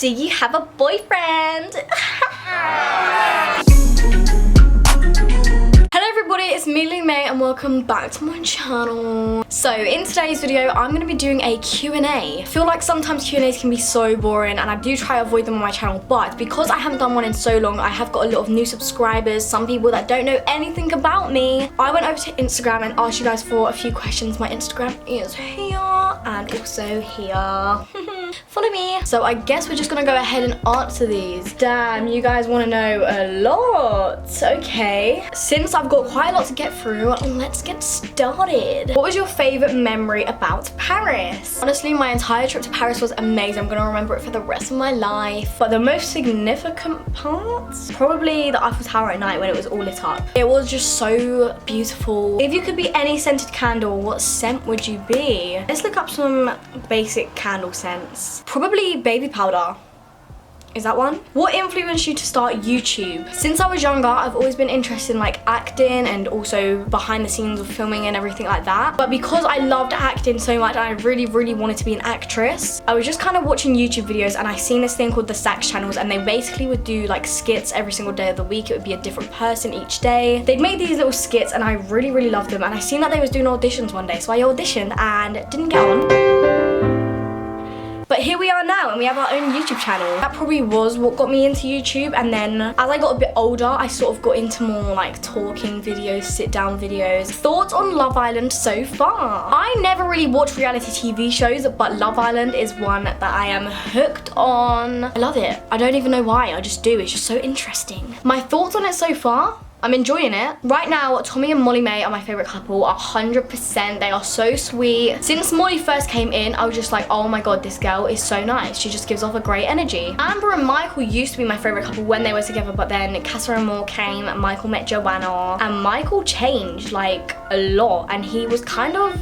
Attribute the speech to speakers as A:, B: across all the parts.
A: Do you have a boyfriend? Hello everybody, it's me lilymae and welcome back to my channel. So in today's video I'm going to be doing a Q&A. I feel like sometimes Q&As can be so boring and I do try to avoid them on my channel, but because I haven't done one in so long, I have got a lot of new subscribers, some people that don't know anything about me. I went over to Instagram and asked you guys for a few questions. My Instagram is here and also here. Follow me. So I guess we're just gonna go ahead and answer these. Damn, you guys want to know a lot. Okay, since I've got quite a lot to get through, let's get started. What was your favorite memory about Paris? Honestly, my entire trip to Paris was amazing. I'm gonna remember it for the rest of my life. But the most significant parts, probably the Eiffel Tower at night when it was all lit up. It was just so beautiful. If you could be any scented candle, what scent would you be? Let's look up some basic candle scents. Probably baby powder. Is that one? What influenced you to start YouTube? Since I was younger, I've always been interested in like acting and also behind the scenes of filming and everything like that. But because I loved acting so much and I really wanted to be an actress, I was just kind of watching YouTube videos and I seen this thing called the Sax channels, and they basically would do like skits every single day of the week. It would be a different person each day. They'd make these little skits and I really loved them, and I seen that they was doing auditions one day, so I auditioned and didn't get on. But here we are now and we have our own YouTube channel. That probably was what got me into YouTube, and then as I got a bit older, I sort of got into more like talking videos, sit down videos. Thoughts on Love Island so far? I never really watched reality TV shows, but Love Island is one that I am hooked on. I love it. I don't even know why, I just do. It's just so interesting. My thoughts on it so far? I'm enjoying it. Right now, Tommy and Molly Mae are my favorite couple, 100%. They are so sweet. Since Molly first came in, I was just like, oh my god, this girl is so nice. She just gives off a great energy. Amber and Michael used to be my favorite couple when they were together, but then Casa and Moore came, Michael met Joanna, and Michael changed like a lot, and he was kind of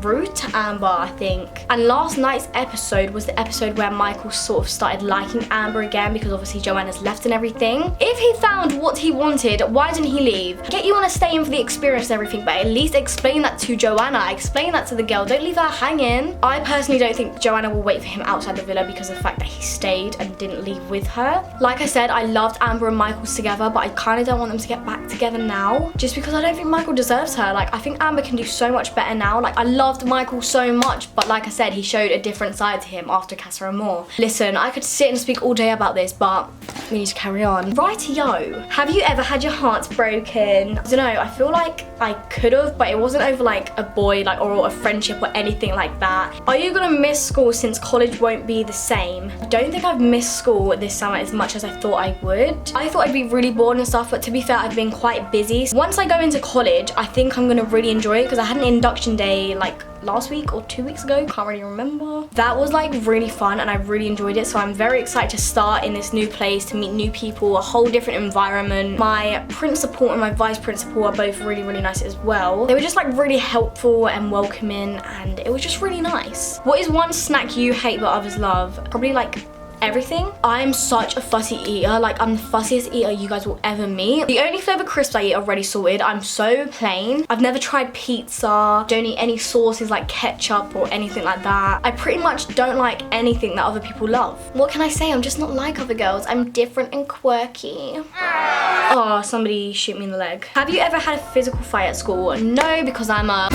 A: rude to Amber, I think. And last night's episode was the episode where Michael sort of started liking Amber again because obviously Joanna's left and everything. If he found what he wanted, why didn't he leave? Get you want to stay in for the experience and everything, but at least explain that to Joanna. Explain that to the girl. Don't leave her hanging. I personally don't think Joanna will wait for him outside the villa because of the fact that he stayed and didn't leave with her. Like I said, I loved Amber and Michael together, but I kind of don't want them to get back together now just because I don't think Michael deserves her. Like, I think Amber can do so much better now. Like, I loved Michael so much, but like I said, he showed a different side to him after Casa and Moore. Listen, I could sit and speak all day about this, but we need to carry on. Righty-yo. Have you ever had your heart broken? I don't know, I feel like I could have, but it wasn't over like a boy like or a friendship or anything like that. Are you gonna miss school since college won't be the same? I don't think I've missed school this summer as much as I thought I would. I thought I'd be really bored and stuff, but to be fair, I've been quite busy. Once I go into college, I think I'm gonna really enjoy it because I had an induction day like last week or 2 weeks ago, can't really remember. That was like really fun and I really enjoyed it, so I'm very excited to start in this new place, to meet new people, a whole different environment. My principal and my vice principal are both really nice as well. They were just like really helpful and welcoming, and it was just really nice. What is one snack you hate but others love? Probably like everything. I'm such a fussy eater. Like, I'm the fussiest eater you guys will ever meet. The only flavour crisps I eat are already sorted. I'm so plain. I've never tried pizza. Don't eat any sauces like ketchup or anything like that. I pretty much don't like anything that other people love. What can I say? I'm just not like other girls. I'm different and quirky. Oh, somebody shoot me in the leg. Have you ever had a physical fight at school? No, because I'm a...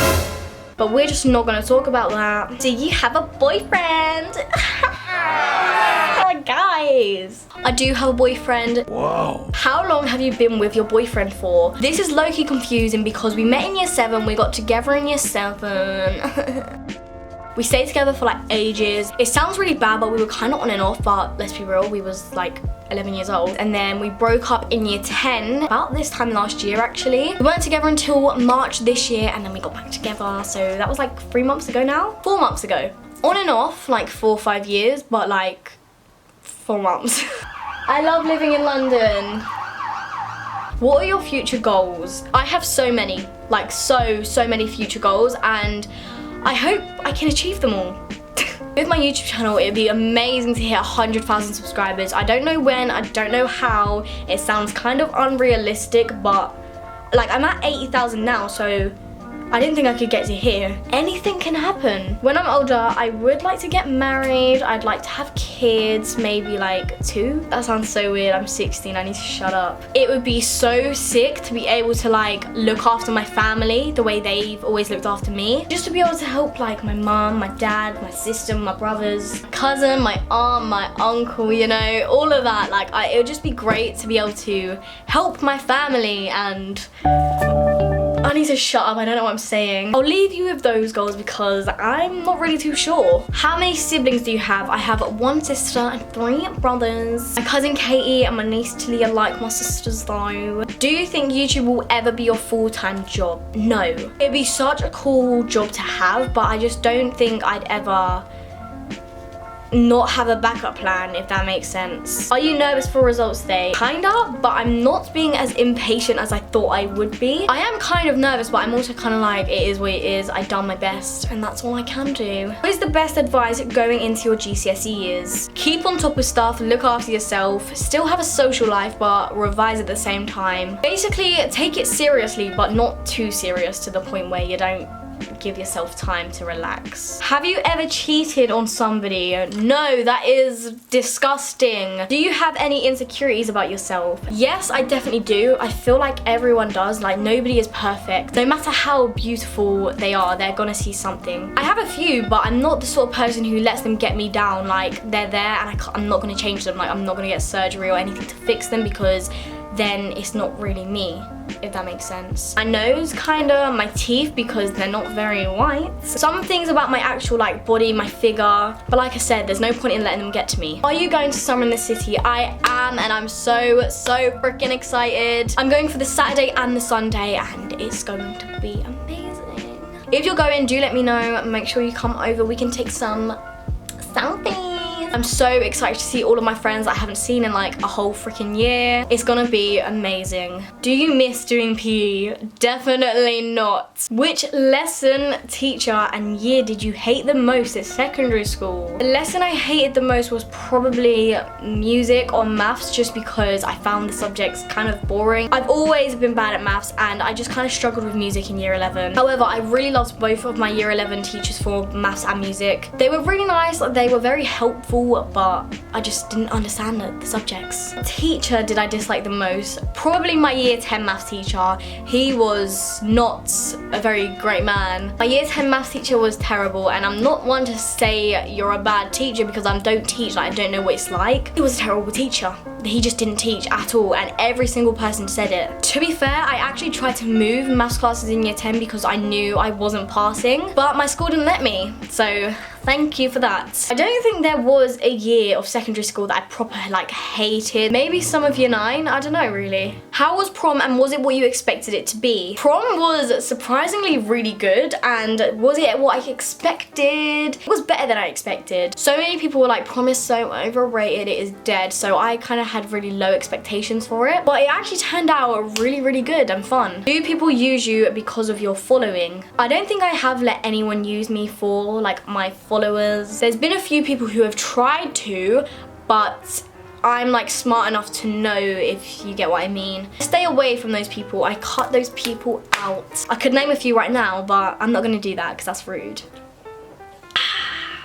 A: But we're just not gonna talk about that. Do you have a boyfriend? Guys, I do have a boyfriend. Whoa. How long have you been with your boyfriend for? This is low-key confusing because we met in year 7, we got together in year 7. We stayed together for like ages. It sounds really bad, but we were kind of on and off, but let's be real, we was like 11 years old. And then we broke up in year 10, about this time last year actually. We weren't together until March this year, and then we got back together. So that was like 3 months ago now? 4 months ago. On and off, like 4 or 5 years, but like 4 months. I love living in London. What are your future goals? I have so many, like so many future goals, and I hope I can achieve them all. With my YouTube channel, it'd be amazing to hit 100,000 subscribers. I don't know when, I don't know how. It sounds kind of unrealistic, but like I'm at 80,000 now, so I didn't think I could get to here. Anything can happen. When I'm older, I would like to get married. I'd like to have kids, maybe like 2. That sounds so weird. I'm 16, I need to shut up. It would be so sick to be able to like look after my family the way they've always looked after me. Just to be able to help like my mom, my dad, my sister, my brothers, my cousin, my aunt, my uncle, you know, all of that. Like it would just be great to be able to help my family. And I need to shut up, I don't know what I'm saying. I'll leave you with those goals because I'm not really too sure. How many siblings do you have? I have 1 sister and 3 brothers. My cousin Katie and my niece Tilly are like my sisters though. Do you think YouTube will ever be your full-time job? No. It'd be such a cool job to have, but I just don't think I'd ever not have a backup plan, if that makes sense. Are you nervous for results day? Kinda, but I'm not being as impatient as I thought I would be. I am kind of nervous, but I'm also kind of like, it is what it is. I've done my best and that's all I can do. What is the best advice going into your GCSE years? Keep on top of stuff, look after yourself, still have a social life, but revise at the same time. Basically, take it seriously, but not too serious to the point where you don't give yourself time to relax. Have you ever cheated on somebody? No, that is disgusting. Do you have any insecurities about yourself? Yes, I definitely do. I feel like everyone does. Like, nobody is perfect. No matter how beautiful they are, they're gonna see something. I have a few, but I'm not the sort of person who lets them get me down. Like, they're there and I'm not gonna change them. Like, I'm not gonna get surgery or anything to fix them because then it's not really me, if that makes sense. My nose, kinda, my teeth, because they're not very white. Some things about my actual like body, my figure, but like I said, there's no point in letting them get to me. Are you going to summer in the city? I am, and I'm so freaking excited. I'm going for the Saturday and the Sunday, and it's going to be amazing. If you're going, do let me know. Make sure you come over. We can take some selfies. I'm so excited to see all of my friends that I haven't seen in like a whole freaking year. It's gonna be amazing. Do you miss doing PE? Definitely not. Which lesson, teacher, and year did you hate the most at secondary school? The lesson I hated the most was probably music or maths, just because I found the subjects kind of boring. I've always been bad at maths and I just kind of struggled with music in year 11. However, I really loved both of my year 11 teachers for maths and music. They were really nice, they were very helpful, but I just didn't understand the subjects. Teacher did I dislike the most? Probably my year 10 maths teacher. He was not a very great man. My year 10 maths teacher was terrible, and I'm not one to say you're a bad teacher because I don't teach, like I don't know what it's like. He was a terrible teacher. He just didn't teach at all, and every single person said it. To be fair, I actually tried to move maths classes in year 10 because I knew I wasn't passing, but my school didn't let me, so thank you for that. I don't think there was a year of secondary school that I proper like hated. Maybe some of year 9, I don't know really. How was prom, and was it what you expected it to be? Prom was surprisingly really good, and was it what I expected? It was better than I expected. So many people were like, prom is so overrated, it is dead, so I kind of had really low expectations for it, but it actually turned out really good and fun. Do people use you because of your following? I don't think I have let anyone use me for like my followers. There's been a few people who have tried to, but I'm like smart enough to know, if you get what I mean. Stay away from those people. I cut those people out. I could name a few right now, but I'm not gonna do that because that's rude.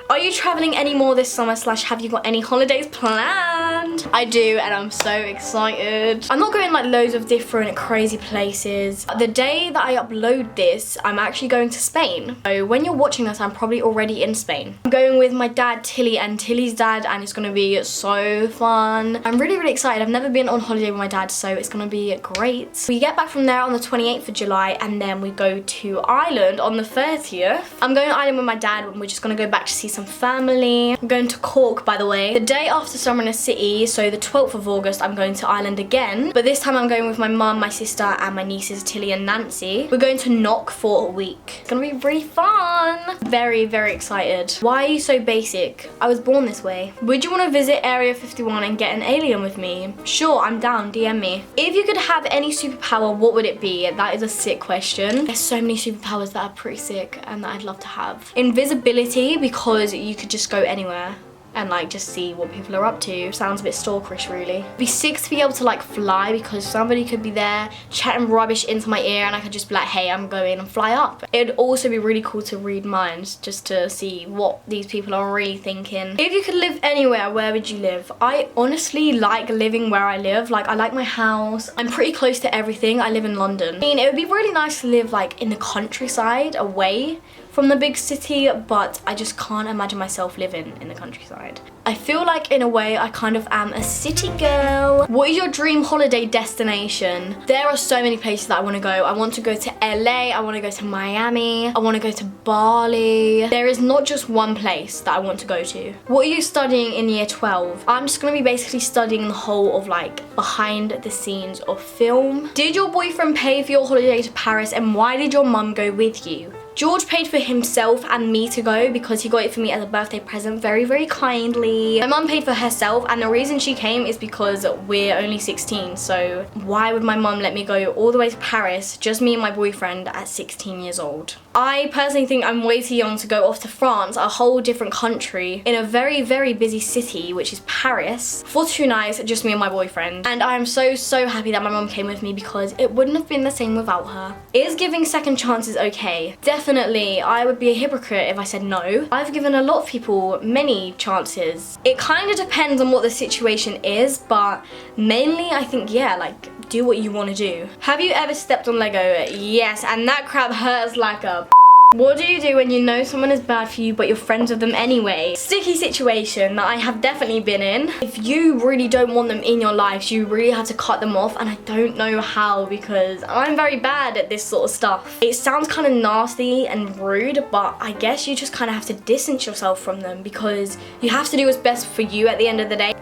A: Are you traveling anymore this summer / have you got any holidays planned? I do, and I'm so excited. I'm not going like loads of different crazy places. The day that I upload this, I'm actually going to Spain. So when you're watching this, I'm probably already in Spain. I'm going with my dad, Tilly, and Tilly's dad, and it's gonna be so fun. I'm really excited. I've never been on holiday with my dad, so it's gonna be great. We get back from there on the 28th of July, and then we go to Ireland on the 30th. I'm going to Ireland with my dad, and we're just gonna go back to see some family. I'm going to Cork, by the way. The day after summer in a city, so the 12th of August, I'm going to Ireland again, but this time I'm going with my mum, my sister, and my nieces Tilly and Nancy. We're going to Knock for a week. It's gonna be really fun. Very excited. Why are you so basic? I was born this way. Would you want to visit Area 51 and get an alien with me? Sure, I'm down, DM me. If you could have any superpower, what would it be? That is a sick question. There's so many superpowers that are pretty sick and that I'd love to have. Invisibility, because you could just go anywhere. and like just see what people are up to. Sounds a bit stalkerish really. It'd be sick to be able to like fly, because somebody could be there chatting rubbish into my ear and I could just be like, hey, I'm going, and fly up. It'd also be really cool to read minds, just to see what these people are really thinking. If you could live anywhere, where would you live? I honestly like living where I live. Like, I like my house. I'm pretty close to everything. I live in London. I mean, it would be really nice to live like in the countryside, away from the big city, but I just can't imagine myself living in the countryside. I feel like in a way I kind of am a city girl. What is your dream holiday destination? There are so many places that I want to go. I want to go to LA, I want to go to Miami, I want to go to Bali. There is not just one place that I want to go to. What are you studying in year 12? I'm just going to be basically studying the whole of like behind the scenes of film. Did your boyfriend pay for your holiday to Paris, and why did your mum go with you? George paid for himself and me to go because he got it for me as a birthday present very, very kindly. My mum paid for herself, and the reason she came is because we're only 16, so why would my mum let me go all the way to Paris, just me and my boyfriend, at 16 years old? I personally think I'm way too young to go off to France, a whole different country, in a very, very busy city, which is Paris, for 2 nights, just me and my boyfriend. And I am so, so happy that my mum came with me, because it wouldn't have been the same without her. Is giving second chances okay? Definitely. I would be a hypocrite if I said no. I've given a lot of people many chances. It kind of depends on what the situation is, but mainly I think, yeah, like, do what you want to do. Have you ever stepped on Lego? Yes, and that crap hurts like a What do you do when you know someone is bad for you but you're friends with them anyway? Sticky situation that I have definitely been in. If you really don't want them in your lives, you really have to cut them off, and I don't know how, because I'm very bad at this sort of stuff. It sounds kind of nasty and rude, but I guess you just kind of have to distance yourself from them, because you have to do what's best for you at the end of the day.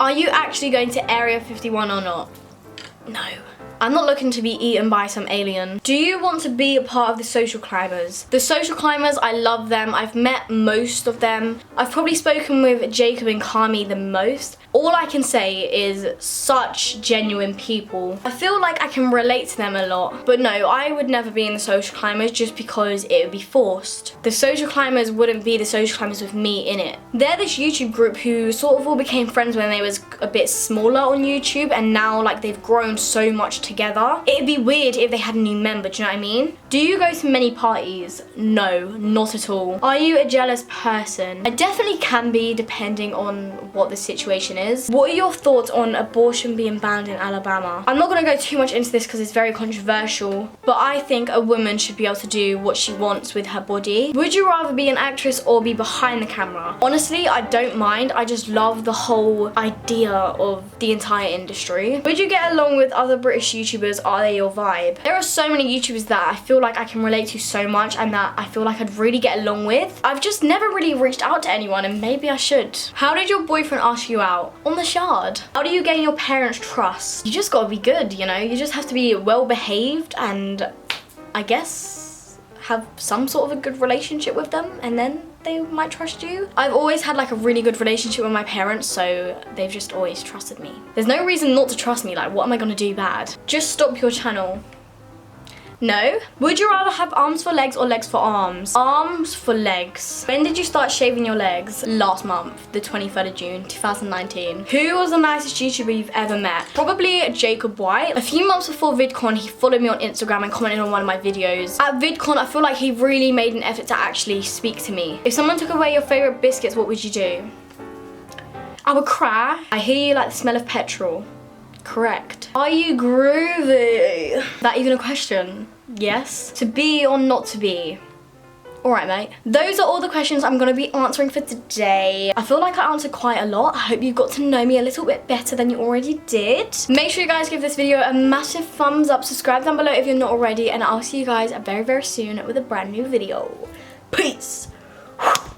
A: Are you actually going to Area 51 or not? No. I'm not looking to be eaten by some alien. Do you want to be a part of the social climbers? The social climbers, I love them. I've met most of them. I've probably spoken with Jacob and Kami the most. All I can say is such genuine people. I feel like I can relate to them a lot. But no, I would never be in the social climbers just because it would be forced. The social climbers wouldn't be the social climbers with me in it. They're this YouTube group who sort of all became friends when they was a bit smaller on YouTube, and now like they've grown so much together. It'd be weird if they had a new member, do you know what I mean? Do you go to many parties? No, not at all. Are you a jealous person? I definitely can be, depending on what the situation is. What are your thoughts on abortion being banned in Alabama? I'm not going to go too much into this because it's very controversial, but I think a woman should be able to do what she wants with her body. Would you rather be an actress or be behind the camera? Honestly, I don't mind. I just love the whole idea of the entire industry. Would you get along with other British YouTubers? Are they your vibe? There are so many YouTubers that I feel like I can relate to so much, and that I feel like I'd really get along with. I've just never really reached out to anyone, and maybe I should. How did your boyfriend ask you out? On the Shard. How do you gain your parents' trust? You just gotta be good, you know? You just have to be well behaved and, I guess, have some sort of a good relationship with them, and then they might trust you. I've always had like a really good relationship with my parents, so they've just always trusted me. There's no reason not to trust me. Like, what am I gonna do bad? Just stop your channel. No. Would you rather have arms for legs or legs for arms? Arms for legs. When did you start shaving your legs? Last month, the 23rd of June, 2019. Who was the nicest YouTuber you've ever met? Probably Jacob White. A few months before VidCon, he followed me on Instagram and commented on one of my videos. At VidCon, I feel like he really made an effort to actually speak to me. If someone took away your favorite biscuits, what would you do? I would cry. I hear you like the smell of petrol. Correct. Are you groovy? That even a question? Yes. To be or not to be? Alright, mate. Those are all the questions I'm going to be answering for today. I feel like I answered quite a lot. I hope you got to know me a little bit better than you already did. Make sure you guys give this video a massive thumbs up. Subscribe down below if you're not already. And I'll see you guys very, very soon with a brand new video. Peace!